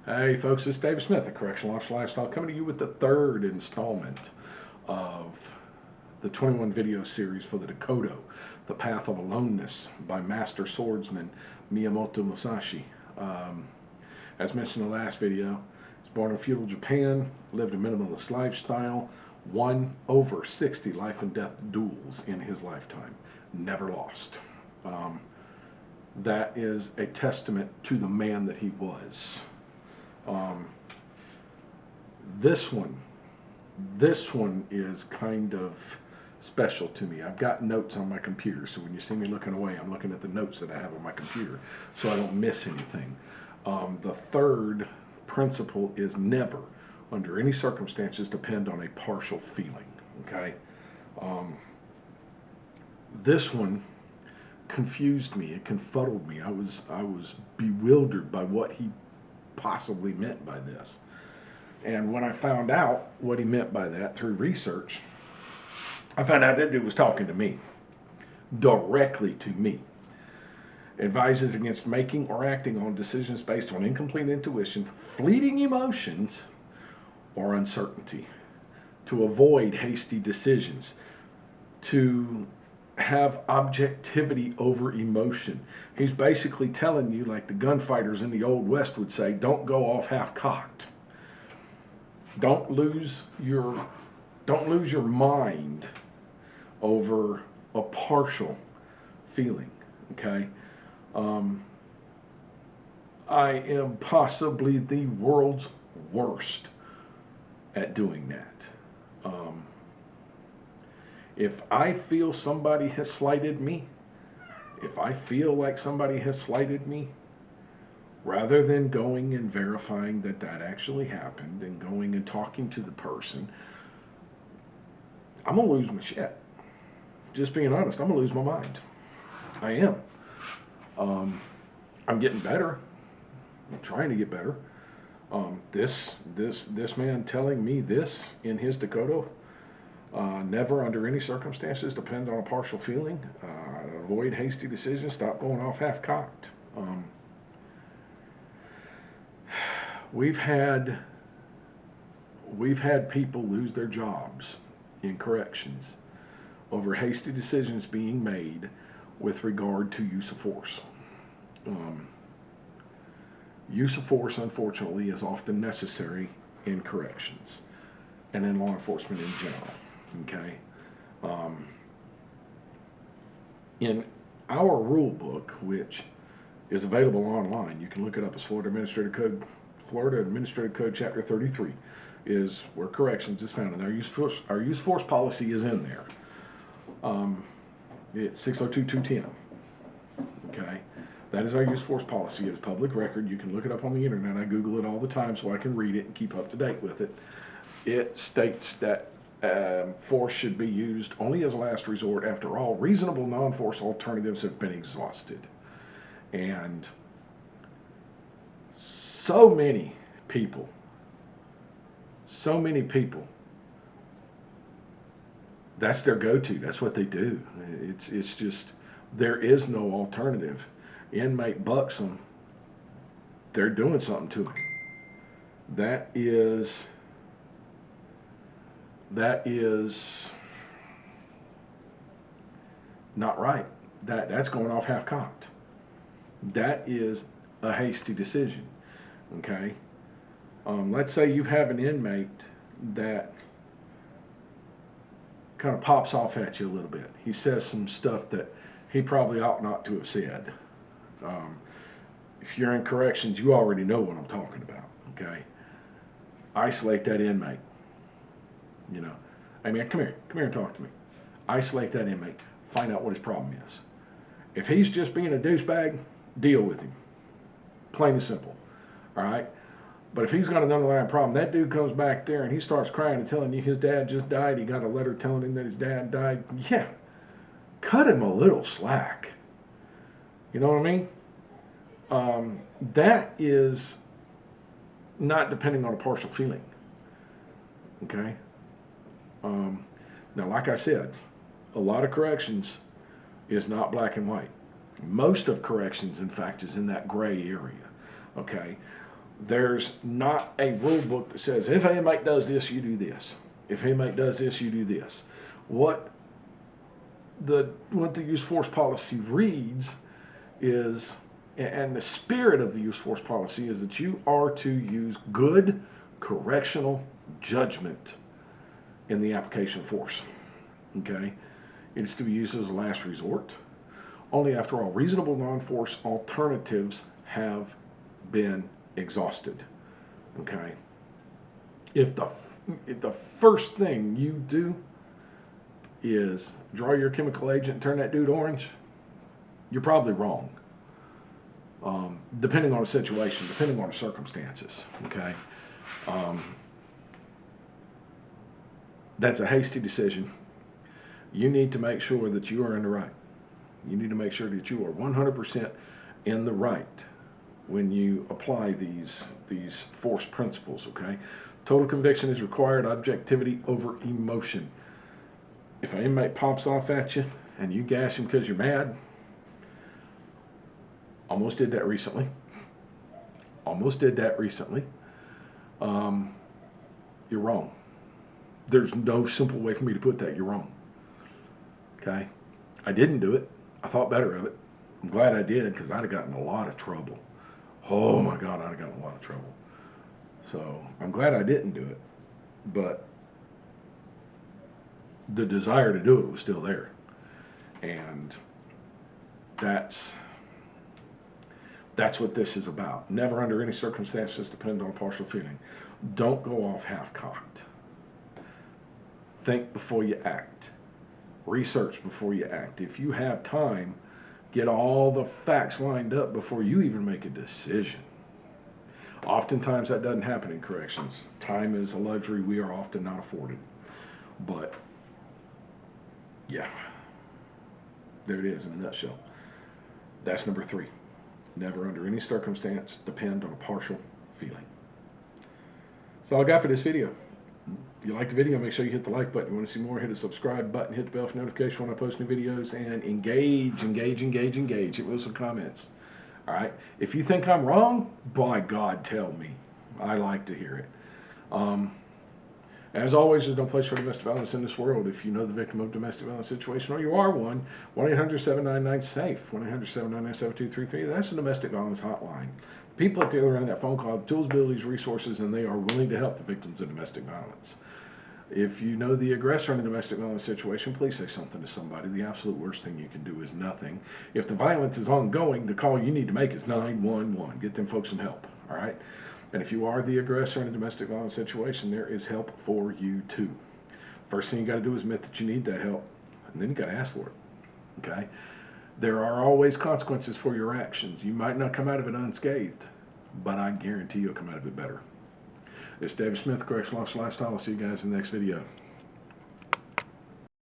Hey folks, this is David Smith at Correctional Officer Lifestyle coming to you with the third installment of the 21 video series for the Dakota, The Path of Aloneness by Master Swordsman Miyamoto Musashi. As mentioned in the last video, he was born in feudal Japan, lived a minimalist lifestyle, won over 60 life and death duels in his lifetime, never lost. That is a testament to the man that he was. This one is kind of special to me. I've got notes on my computer, so when you see me looking away, I'm looking at the notes that I have on my computer, so I don't miss anything. The third principle is never, under any circumstances, depend on a partial feeling. Okay. This one confused me. It confuddled me. I was bewildered by what he possibly meant by this. And when I found out what he meant by that through research, I found out that dude was talking to me, directly to me. Advises against making or acting on decisions based on incomplete intuition, fleeting emotions, or uncertainty. To avoid hasty decisions. To have objectivity over emotion. He's basically telling you, like the gunfighters in the Old West would say, don't go off half-cocked. Don't lose your mind over a partial feeling. Okay. I am possibly the world's worst at doing that. If I feel somebody has slighted me, if I feel like somebody has slighted me, rather than going and verifying that that actually happened and going and talking to the person, I'm going to lose my shit. Just being honest, I'm going to lose my mind. I am. I'm getting better. I'm trying to get better. This man telling me this in his Dakota, never under any circumstances depend on a partial feeling, avoid hasty decisions, stop going off half-cocked. We've had people lose their jobs in corrections over hasty decisions being made with regard to use of force. Use of force, unfortunately, is often necessary in corrections and in law enforcement in general. Okay. In our rule book, which is available online, you can look it up as Florida Administrative Code Chapter 33, is where corrections is found, and our use of force policy is in there. It's 602.210. Okay. That is our use of force policy. It's public record. You can look it up on the internet. I Google it all the time so I can read it and keep up to date with it. It states that force should be used only as a last resort after all reasonable non-force alternatives have been exhausted. And so many people, that's their go-to. That's what they do. It's just, there is no alternative. Inmate bucks them, they're doing something to him. That is not right. That's going off half-cocked. That is a hasty decision. Okay. Let's say you have an inmate that kind of pops off at you a little bit. He says some stuff that he probably ought not to have said. If you're in corrections, you already know what I'm talking about. Okay. Isolate that inmate. You know, I mean, come here and talk to me. Isolate that inmate. Find out what his problem is. If he's just being a douchebag, deal with him. Plain and simple. All right. But if he's got an underlying problem, that dude comes back there and he starts crying and telling you his dad just died. He got a letter telling him that his dad died. Yeah. Cut him a little slack. You know what I mean? That is not depending on a partial feeling. Okay? Now, like I said, a lot of corrections is not black and white. Most of corrections, in fact, is in that gray area. Okay? There's not a rule book that says if an inmate does this, you do this. If an inmate does this, you do this. What the use of force policy reads is, and the spirit of the use of force policy is that you are to use good correctional judgment in the application of force. Okay? It is to be used as a last resort, only after all reasonable non-force alternatives have been exhausted. Okay? If the first thing you do is draw your chemical agent and turn that dude orange, you're probably wrong. Depending on the situation, depending on the circumstances. Okay? That's a hasty decision. You need to make sure that you are in the right. You need to make sure that you are 100% in the right when you apply these force principles, okay? Total conviction is required, objectivity over emotion. If an inmate pops off at you and you gas him because you're mad, almost did that recently. You're wrong. There's no simple way for me to put that. You're wrong. Okay? I didn't do it. I thought better of it. I'm glad I did, because I'd have gotten a lot of trouble. Oh my God, I'd have gotten a lot of trouble. So I'm glad I didn't do it. But the desire to do it was still there. And that's what this is about. Never under any circumstances depend on partial feeling. Don't go off half-cocked. Think before you act. Research before you act. If you have time, get all the facts lined up before you even make a decision. Oftentimes that doesn't happen in corrections. Time is a luxury we are often not afforded. But yeah, there it is in a nutshell. That's number 3. Never under any circumstance depend on a partial feeling. That's all I got for this video. If you like the video, make sure you hit the like button. You want to see more, hit the subscribe button, hit the bell for notification when I post new videos, and engage it with some comments. All right? If you think I'm wrong, by God, tell me. I like to hear it. As always, there's no place for domestic violence in this world. If you know the victim of domestic violence situation, or you are one, 1-800-799-SAFE, 1-800-799-7233. That's the domestic violence hotline. People at the other end of that phone call have tools, abilities, resources, and they are willing to help the victims of domestic violence. If you know the aggressor in a domestic violence situation, please say something to somebody. The absolute worst thing you can do is nothing. If the violence is ongoing, the call you need to make is 911. Get them folks some help, all right? And if you are the aggressor in a domestic violence situation, there is help for you too. First thing you got to do is admit that you need that help, and then you got to ask for it, okay? There are always consequences for your actions. You might not come out of it unscathed, but I guarantee you'll come out of it better. It's David Smith, Correctional Officer Lifestyle. I'll see you guys in the next video.